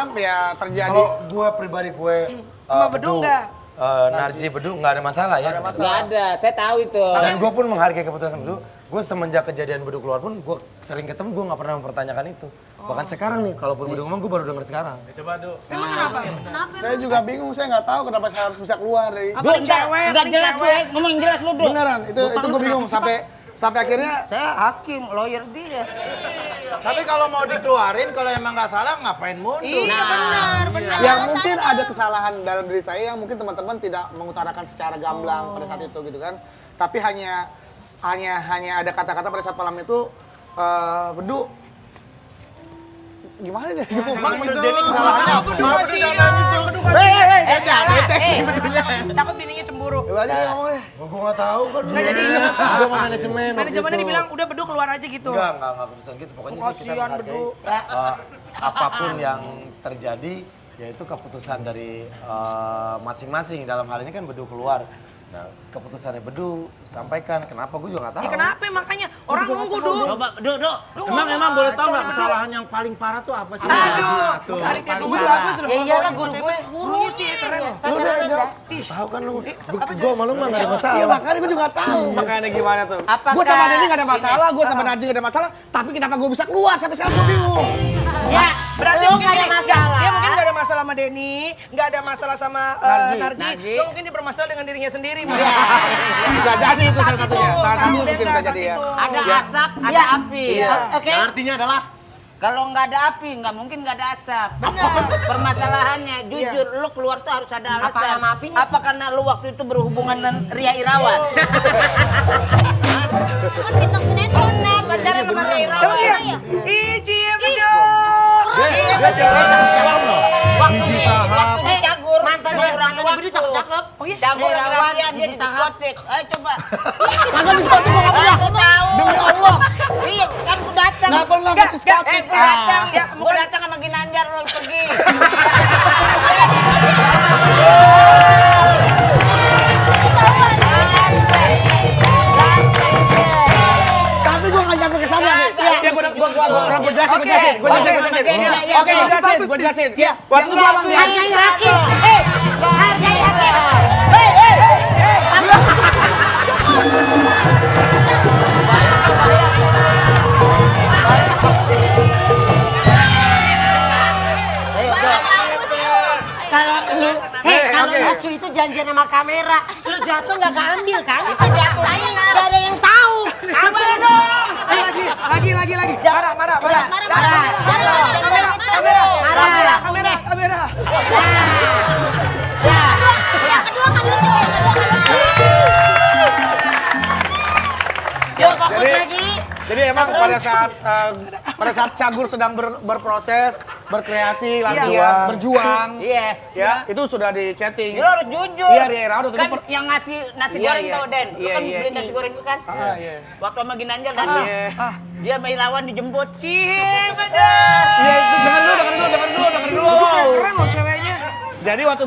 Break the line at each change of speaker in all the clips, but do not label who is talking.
malam ya terjadi.
Kalau gue pribadi
Sama Bedu enggak?
Narji Bedu nggak ada masalah ya.
Nggak ada, saya tahu itu.
Dan gue pun menghargai keputusan Bedu. Gue semenjak kejadian Bedu keluar pun gue sering ketemu, gue nggak pernah mempertanyakan itu. Bahkan sekarang nih, kalaupun Bedu ngomong gue baru denger sekarang.
Coba Du.
Emang kenapa?
Saya juga bingung, saya nggak tahu kenapa saya harus bisa keluar dari.
Apa nih cewek?
Nggak jelas gue, ngomong yang jelas lu Du.
Beneran, itu gue bingung sampai akhirnya.
Saya hakim, lawyer dia.
Tapi kalau mau dikeluarin, kalau emang nggak salah ngapain mundur?
Iya benar.
Yang mungkin ada kesalahan dalam diri saya yang mungkin teman-teman tidak mengutarakan secara gamblang pada saat itu gitu kan. Tapi hanya ada kata-kata pada saat malam itu Bedu gimana deh?
Emang menurut Denny kesalahannya apa?
Takut bininya cemburu.
Coba aja dia ngomong deh.
Gue nggak tahu kan.
Nggak jadi.
Gue mau manajemen.
Manajemennya dibilang udah Bedu keluar aja gitu.
Enggak keputusan gitu. Pokoknya sih kita
Kasihan
menghargai
Bedu.
apapun yang terjadi, yaitu keputusan dari masing-masing. Dalam hal ini kan Bedu keluar. Nah, keputusannya Bedu sampaikan. Kenapa gue juga nggak tahu.
Ya kenapa makanya orang nunggu Du.
Coba, Du.
Emang boleh tahu nggak kesalahan yang paling parah tuh apa sih?
Aduh, kali kayak gue bagus loh.
Ya iyalah guru gue.
Gurunya sih keren loh.
Lu udah tahu kan lu. Gue malu mah nggak ada masalah.
Iya makanya gue juga tahu makanya gimana tuh.
Apakah-
Gue sama Denny gak ada masalah, gue sama Narji gak ada masalah. Tapi kenapa gue bisa keluar sampai sekarang gue bingung.
Ya,
Berarti
lu
mungkin
nggak ada masalah.
Dia mungkin gak ada masalah sama Denny, gak ada masalah sama Narji.
Narji.
Cuma mungkin dia bermasalah dengan dirinya sendiri.
Bisa jadi itu salah satunya. Salah satu mungkin bisa jadi ya.
Ada asap, ada api. Oke.
Artinya adalah
Kalau nggak ada api, nggak mungkin nggak ada asap. Permasalahannya, jujur, lu keluar tuh harus ada alasan.
nama apinya
Apa karena lu waktu itu berhubungan dengan Ria Irawan?
Itu kan bintang sinetron.
Nah, pacaran sama Ria Irawan.
Ijim
Ih,
dong.
Waktu di Cagur, mantan orang waktu.
Oh iya,
Cagur
Ria Irawan,
lagi dia di diskotik. Ayo coba.
Kagak bisa cuma nggak pernah.
Aku tahu.
Demi Allah.
Iya, kan aku datang.
Nggak pernah ke diskotik.
Gue datang, gue datang sama Ginanjar lo pergi.
Tapi gue nggak nyampe ke sana nih. Ya gue jelasin. Oke, gue jelasin. Waktu gue bang
Hargai hakim. Hargai hakim.
Kalau lucu itu janjian sama kamera, lu jatuh nggak keambil kan?
Itu jatuh. Saya
Nggak ada yang tahu.
Coba dong. Lagi. Marah. Kamera.
Yang kedua kan lucu.
Yuk fokus lagi.
Jadi emang pada saat Cagur sedang berproses, berkreasi, latihan, berjuang,
Iya.
ya itu sudah di chatting.
Lu harus jujur.
Iya, Ria Irawan waktu
Kan
itu
yang ngasih nasi
Iya,
goreng
iya.
tau Den. Lu
Iya,
kan
iya.
beli nasi goreng itu kan?
Iya.
Waktu sama Ginanjar kan?
Iya.
Dia sama Irawan dijemput.
Cie, bener.
Iya, itu dengar dulu.
Keren loh ceweknya.
Jadi waktu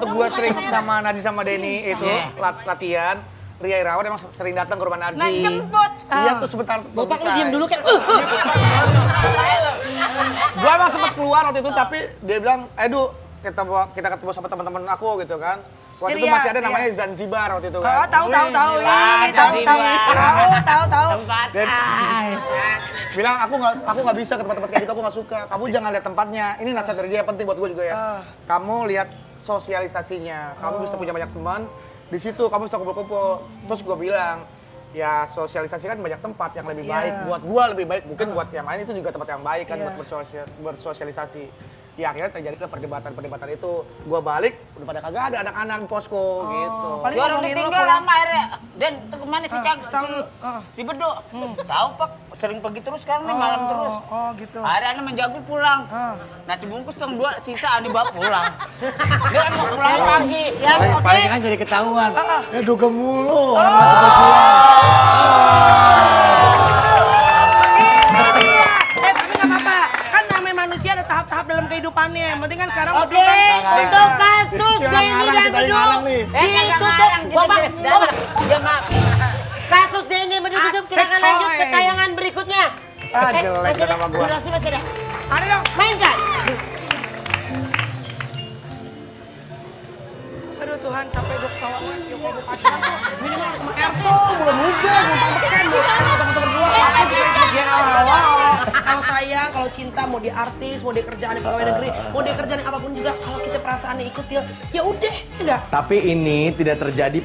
gua sering sama Nadi sama Denny itu latihan, Ria Irawan emang sering datang ke rumah Narji.
Nah, jemput.
Iya tuh sebentar.
Bapak lu diem dulu kan.
Gua emang sempat keluar waktu itu tapi dia bilang, "Du, kita ketemu sama teman-teman aku gitu kan." Waktu itu
Ria,
masih ada namanya
Ria.
Zanzibar waktu itu
Oh,
kan.
tahu.
Wih,
Tahu.
Dan bilang aku nggak bisa ke tempat-tempat kayak gitu, aku nggak suka. Kamu jangan lihat tempatnya. Ini nasihat dari dia penting buat gue juga ya. Kamu lihat sosialisasinya. Kamu bisa punya banyak teman. Di situ kamu bisa kumpul-kumpul. Terus gue bilang, ya sosialisasi kan banyak tempat yang lebih baik. Buat gue lebih baik, mungkin buat yang lain itu juga tempat yang baik kan buat bersosialisasi. Ya akhirnya terjadi perdebatan itu. Gue balik, udah pada kagak ada anak-anak di posko gitu.
Paling
Dia orang
ngomongin lo
ditinggal
pulang.
lama akhirnya. Dan itu kemana si Cang?
setahun.
Si Bedo. Tahu Pak, sering pergi terus sekarang nih malam terus.
Oh gitu.
Akhirnya Ana menjagur pulang. Nasi bungkus setengah dua, sisa Ani bawa pulang. Dia kan mau pulang lagi. Ya, oke.
Paling kan jadi ketahuan. Ya duga mulu.
Tapi nggak apa-apa. Kan namanya manusia ada tahap-tahap dalam kehidupannya. Yang penting kan sekarang
Oke, untuk kasus Denny dan Bedu ditutup. Bapak,
Ya maaf.
kasus Denny Bedu ditutup. Silakan lanjut ke tayangan berikutnya.
Ah, jelek
Masih ada?
nama gua.
Durasi masih ada.
Ada dong.
Mainkan.
Tuhan, capek dok tawa gue. Yuk kalau buka acara tuh minimal harus sama Erto, belum muda, belum pampekan. Teman-teman berdua, kalau sayang, kalau cinta, mau dia artis, mau dia kerjaan di pegawai negeri, mau dia kerjaan yang apapun juga, kalau kita perasaannya ikut dia, ya udah, enggak.
Tapi ini tidak terjadi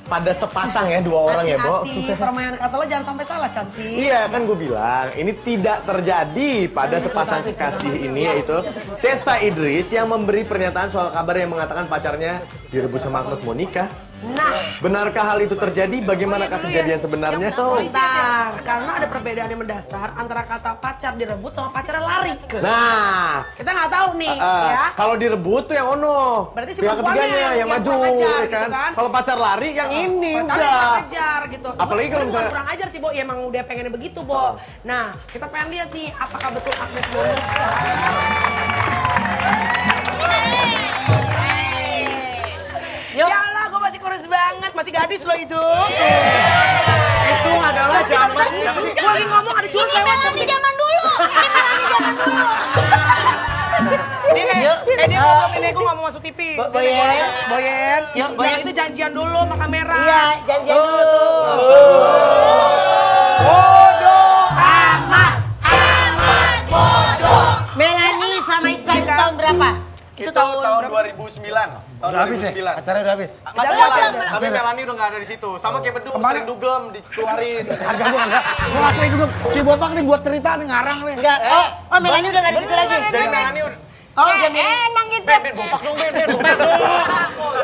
pada sepasang ya, dua orang ya, Bo.
Hati-hati, permainan kata lo jangan sampai salah, cantik.
Iya kan gue bilang, ini tidak terjadi pada sepasang kekasih ini, yaitu Sesa Idris yang memberi pernyataan soal kabar yang mengatakan pacarnya direbut sama Agnes Monica.
Nah,
Benarkah hal itu terjadi? Bagaimanakah kejadian sebenarnya?
sebentar, karena ada perbedaan yang mendasar antara kata pacar direbut sama pacarnya lari ke.
Nah,
Kita nggak tahu nih, ya.
kalau direbut tuh yang ono,
Berarti si
pihak
perempuannya
ketiganya yang maju,
kurang ajar,
ya
gitu
kan?
kan?
Kalau pacar lari yang ini
Pacarnya
udah.
kurang ajar gitu.
Apalagi kalau
Bukan
misalnya-
kurang ajar sih, Bo. Ya emang udah pengennya begitu, Bo. Nah, kita pengen lihat nih apakah betul Agnes Monica. Ya lah, gue masih kurus banget, masih gadis loh itu.
Itu adalah zaman.
Gue lagi ngomong ada curut
Ini
lewat.
Melani zaman dulu. Ini Melani zaman dulu.
Dia ngomong ini gue gak mau masuk TV.
Boyen.
Boyen.
Yuk, Boyen.
Yang itu janjian dulu sama kamera.
Iya, janjian dulu.
Bodoh.
Melani sama Iksan itu tahun berapa?
Itu
tahun
tahun
berapa?
2009. Tahun
Udah habis ya?
2009.
Acaranya udah habis.
Masih
Masih
ada.
ada.
Tapi Melani udah nggak ada di situ. Sama kayak Bedung,
Kemarin-
sering dugem, dikeluarin.
Agak gua enggak. Gua ngatain juga si Bopak nih buat cerita nih ngarang nih.
Enggak. Oh, Melani udah gak di situ lagi.
Jadi Melani udah.
Oh, emang gitu.
Ben, bopak dong, Ben, bopak dong.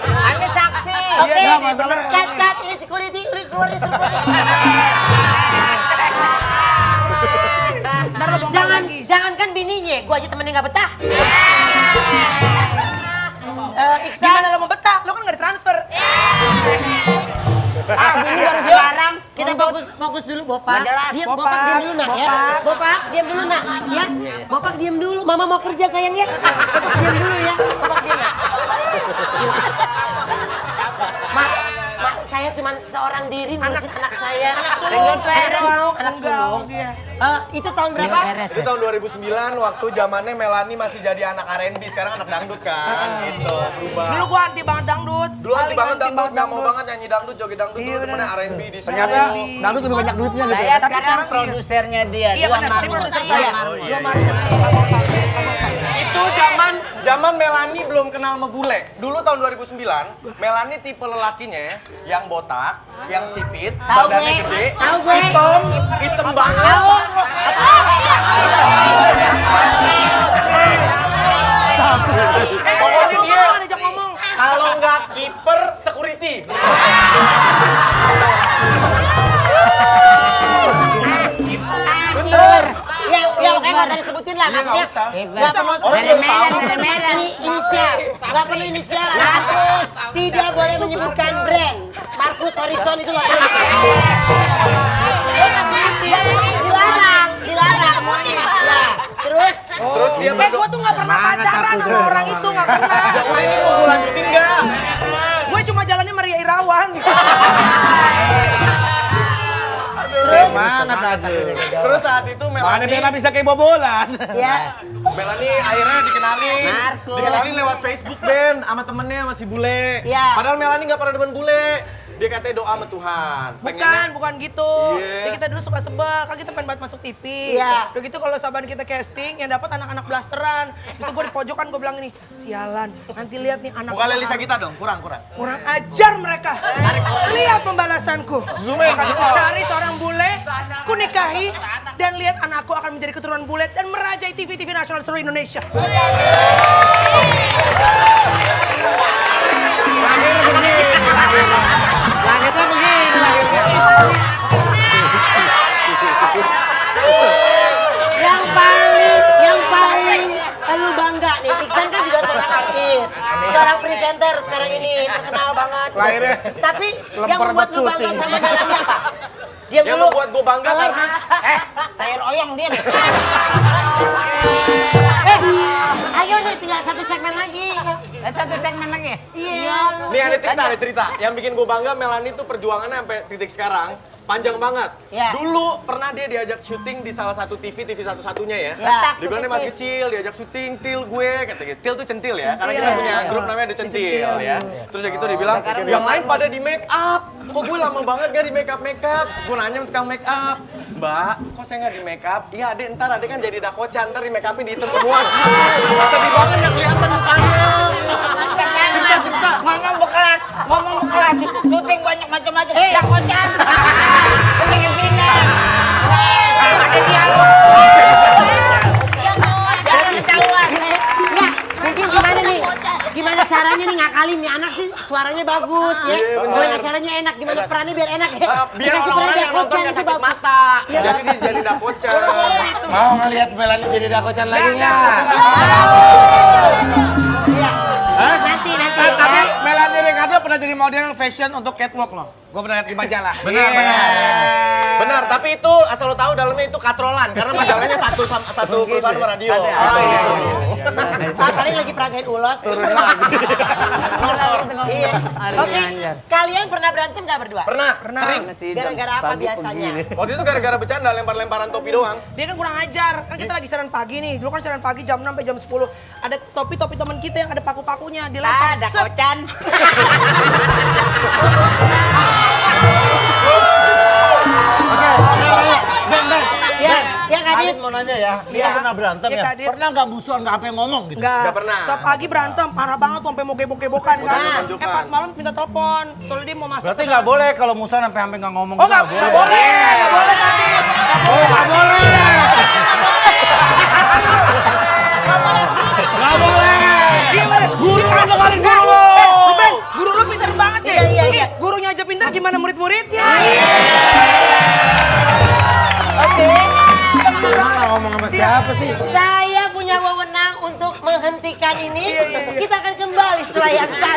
Ada saksi. Oke.
Iya, masalah.
Cat, ini security, keluar di security.
Ntar lo bongkar lagi.
Jangankan bininya, gua aja temennya nggak betah. Iksan,
Gimana lo mau betah? Lo kan nggak ditransfer.
bini baru sekarang. Kita fokus dulu, Bopak. Diam, Bopak diam dulu nak ya. Bopak diam dulu nak ya. Bopak diam dulu. Mama mau kerja sayang ya. Bopak diam dulu ya. Bopak diam. Mak, saya cuma seorang diri ngurusin anak saya.
Anak sulung.
Anak sulung. Itu tahun berapa?
Itu tahun 2009 waktu zamannya Melani masih jadi anak R&B, sekarang anak dangdut kan, gitu, berubah.
Dulu gua anti banget dangdut.
Dulu anti
Paling
banget
anti
dangdut, nggak mau banget nyanyi dangdut, joget dangdut,
Iya,
dulu temennya
bener.
R&B di
Ternyata dangdut lebih banyak duitnya gitu ya.
Saya
Tapi
sekarang
sekarang
produsernya dia,
Iya
dua
benar, ini
marmut.
produser
Iya.
saya. Dua marmut.
Itu zaman Melani belum kenal sama bule. Dulu tahun 2009, Melani tipe lelakinya yang botak, yang sipit,
Tahu
badannya
gue.
gede,
Tahu gue.
hitam banget. Pokoknya dia
Ajak ngomong.
kalau nggak kiper, security.
Bener. Ya pokoknya nggak usah disebutin lah.
Iya, nggak
Maksudnya
usah.
nggak perlu
Orang belum tahu.
ini inisial. Nggak perlu inisial. Markus tidak boleh menyebutkan brand. Markus Horizon itu nggak perlu. Dilarang. Nah, terus
Terus dia
Gue tuh nggak pernah pacaran sama orang itu, nggak pernah.
ini mau gue lanjutin nggak?
Gue cuma jalannya Maria Irawan.
Semangat aja.
Terus saat itu
Mana
Melani
Bella bisa kayak bobolan.
ya
Melani akhirnya dikenalin.
Markus.
Dikenalin lewat Facebook, Ben, sama temennya masih bule.
Iya.
Padahal Melani nggak pernah demen bule. Dia katanya doa sama Tuhan.
Bukan gitu.
Iya.
Ya, kita dulu suka sebel, kan kita pengen banget masuk TV.
Iya.
Udah gitu kalau saban kita casting, yang dapat anak-anak blasteran. Terus gue di pojokan gue bilang ini, sialan, nanti lihat nih anak
Bukan
gua
Lelisa kita dong, kurang.
kurang ajar mereka. Lihat pembalasanku. Akan ku cari seorang bule, ku nikahi, dan lihat anakku akan menjadi keturunan bule dan merajai TV-TV nasional seluruh Indonesia.
Lahir begini, lahirnya begini, lahirnya.
yang paling lu bangga nih. Iksan kan juga seorang artis, seorang presenter sekarang ini terkenal banget.
Lahirnya
Tapi yang
lempar
membuat
buat
lu bangga
syuting.
sama Melani apa? Diam
Yang
dulu.
membuat gue bangga karena
Sayur oyong dia.
Ayo nih tinggal satu segmen lagi.
Satu segmen lagi.
Iya.
nih ada cerita. Yang bikin gue bangga Melani tuh perjuangannya sampai titik sekarang.
panjang banget.
Ya.
Dulu pernah dia diajak syuting di salah satu TV satu-satunya ya.
Ya.
Dia bilang dia masih kecil, diajak syuting, Til gue, kata gitu. Til tuh centil ya, karena kita punya grup namanya The Centil ya. Terus udah gitu dia bilang, yang lain pada di make up. Kok gue lama banget gak di make up? Terus gue nanya tukang make up, Mbak, kok saya nggak di make up? Iya adek, ntar adek kan jadi dakocan, ntar di make upin dihitam semua. Sedih banget nggak kelihatan mukanya.
Ngomong bekelas, syuting banyak macam-macam. Dah kocan. Pengen pindah. Ada dialog. Jangan ketahuan.
Enggak, mungkin gimana nih? Gimana caranya nih ngakalin nih anak sih suaranya bagus ya. Gimana caranya enak, gimana perannya biar enak ya.
Biar orang-orang yang nonton nggak sakit mata. Jadi dia jadi dakocan.
Mau ngeliat Melani jadi dakocan lagi nggak?
Nanti.
Tapi Melanie Ricardo pernah jadi model fashion untuk catwalk loh. Gue pernah lihat di majalah.
Benar. Benar, tapi itu asal lo tahu dalamnya itu katrolan karena majalahnya satu perusahaan sama radio.
Paling lagi peragain ulos. Iya. Oke, kalian pernah berantem nggak berdua?
Pernah. Sering.
Gara-gara apa biasanya?
Waktu itu gara-gara bercanda lempar-lemparan topi doang.
Dia kan kurang ajar. Kan kita lagi siaran pagi nih. Dulu kan siaran pagi jam 6 sampai jam 10. Ada topi-topi teman kita yang ada paku-pakunya. Dilempar.
Ada
set.
kocan.
Ya Kak Dit.
Mau nanya ya, dia pernah berantem
Iya,
ya?
Kak Dit.
Pernah nggak musuhan nggak apa yang ngomong gitu?
Enggak.
Nggak pernah.
Setiap pagi berantem, parah banget tuh sampai mau gebok-gebokan kan.
Tunjuk-tunjukkan.
Pas malam minta telepon. Soalnya dia mau masuk.
Berarti
ke
nggak
sana.
boleh kalau musuhan sampai nggak ngomong.
Oh nggak boleh. Nggak boleh Kak Dit. Nggak boleh.
Nggak boleh.
Guru kan dengerin guru lo. Ruben, guru lo pintar banget deh.
Iya.
Ih, gurunya aja pintar gimana murid-muridnya?
Oke.
Ngomong sama siapa sih?
Saya punya wewenang untuk menghentikan ini. Kita akan kembali setelah yang satu.